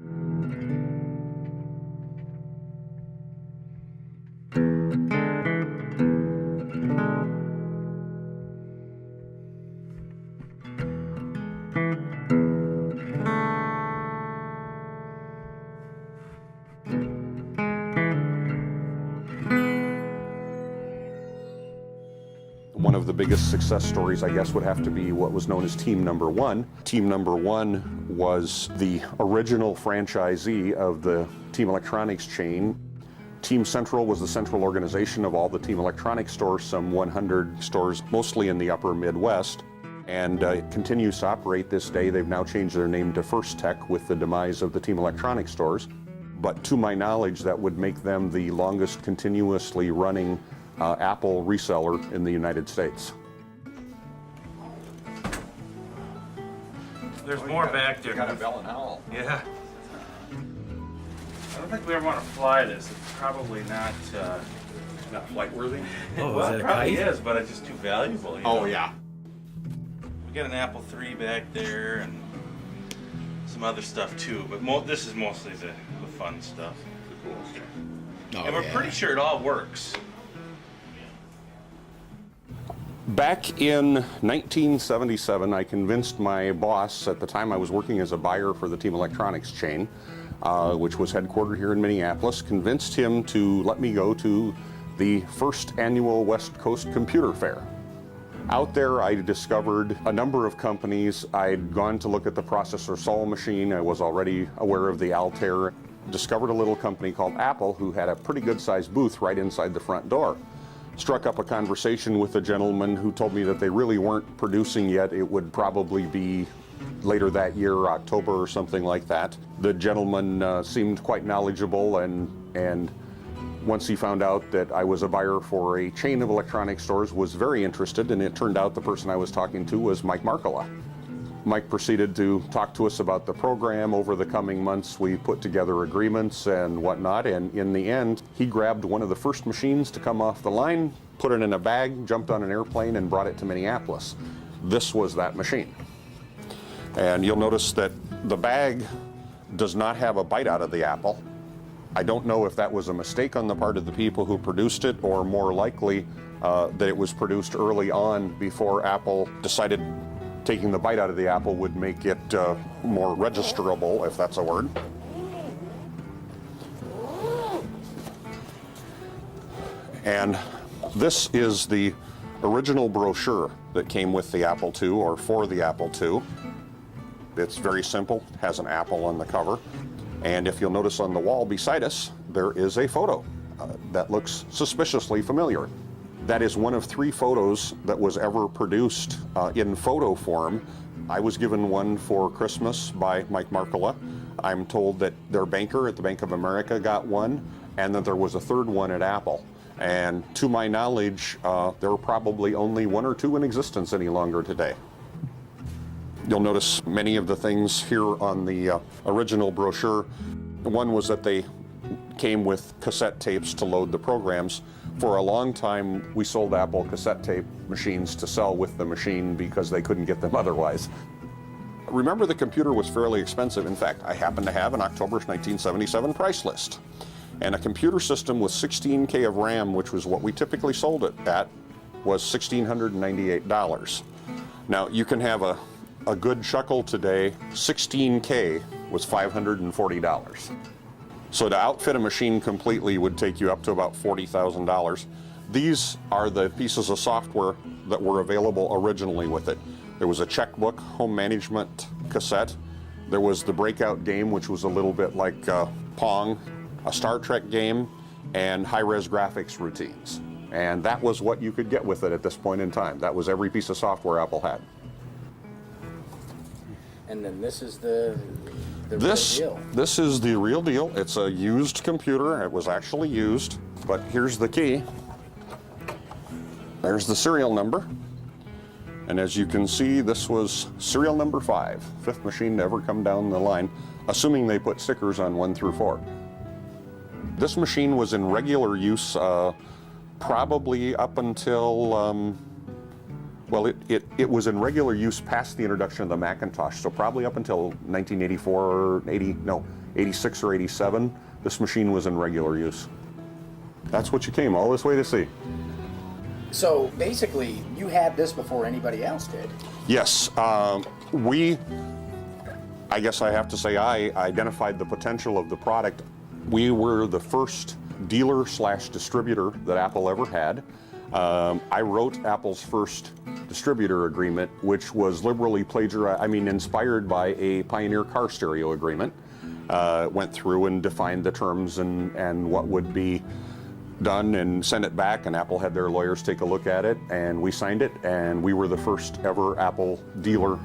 One of the biggest success stories, I guess, would have to be what was known as Team Number One. Team Number One was the original franchisee of the Team Electronics chain. Team Central was the central organization of all the Team Electronics stores, some 100 stores, mostly in the upper Midwest, and it continues to operate this day. They've now changed their name to FirstTech with the demise of the Team Electronics stores. But to my knowledge, that would make them the longest continuously running Apple reseller in the United States. There's more back there. Got a bell and howl. Yeah. I don't think we ever want to fly this. It's probably not Flight worthy? Oh, well, is that it a probably kite? is, but it's just too valuable. You Oh know? yeah. We got an Apple III back there and some other stuff too, but this is mostly the fun stuff. The cool stuff. Oh, And we're yeah. pretty sure it all works. Back in 1977, I convinced my boss, at the time I was working as a buyer for the Team Electronics chain, which was headquartered here in Minneapolis, convinced him to let me go to the first annual West Coast Computer Fair. Out there, I discovered a number of companies. I'd gone to look at the processor Sol machine. I was already aware of the Altair. Discovered a little company called Apple who had a pretty good sized booth right inside the front door. Struck up a conversation with a gentleman who told me that they really weren't producing yet. It would probably be later that year, October or something like that. The gentleman seemed quite knowledgeable, and once he found out that I was a buyer for a chain of electronic stores, was very interested, and it turned out the person I was talking to was Mike Marcola. Mike proceeded to talk to us about the program. Over the coming months, we put together agreements and whatnot, and in the end, he grabbed one of the first machines to come off the line, put it in a bag, jumped on an airplane, and brought it to Minneapolis. This was that machine. And you'll notice that the bag does not have a bite out of the apple. I don't know if that was a mistake on the part of the people who produced it, or more likely that it was produced early on before Apple decided taking the bite out of the apple would make it more registerable, if that's a word. And this is the original brochure that came with the Apple II, or for the Apple II. It's very simple, has an apple on the cover. And if you'll notice on the wall beside us, there is a photo that looks suspiciously familiar. That is one of 3 photos that was ever produced in photo form. I was given one for Christmas by Mike Marcola. I'm told that their banker at the Bank of America got one, and that there was a third one at Apple. And to my knowledge, there are probably only 1 or 2 in existence any longer today. You'll notice many of the things here on the original brochure. One was that they came with cassette tapes to load the programs. For a long time, we sold Apple cassette tape machines to sell with the machine because they couldn't get them otherwise. Remember, the computer was fairly expensive. In fact, I happen to have an October 1977 price list. And a computer system with 16K of RAM, which was what we typically sold it at, was $1,698. Now, you can have a good chuckle today. 16K was $540. So to outfit a machine completely would take you up to about $40,000. These are the pieces of software that were available originally with it. There was a checkbook, home management cassette. There was the breakout game, which was a little bit like Pong, a Star Trek game, and high-res graphics routines. And that was what you could get with it at this point in time. That was every piece of software Apple had. And then this is the real deal. This is the real deal. It's a used computer. It was actually used, but here's the key. There's the serial number. And as you can see, this was serial number 5, 5th machine to ever come down the line, assuming they put stickers on 1 through 4. This machine was in regular use probably up until Well, it was in regular use past the introduction of the Macintosh, so probably up until 1984 or 86 or 87, this machine was in regular use. That's what you came all this way to see. So basically, you had this before anybody else did. Yes, I guess I have to say I identified the potential of the product. We were the first dealer/distributor that Apple ever had. I wrote Apple's first distributor agreement, which was liberally inspired by a Pioneer car stereo agreement. Went through and defined the terms and what would be done and sent it back, and Apple had their lawyers take a look at it, and we signed it, and we were the first ever Apple dealer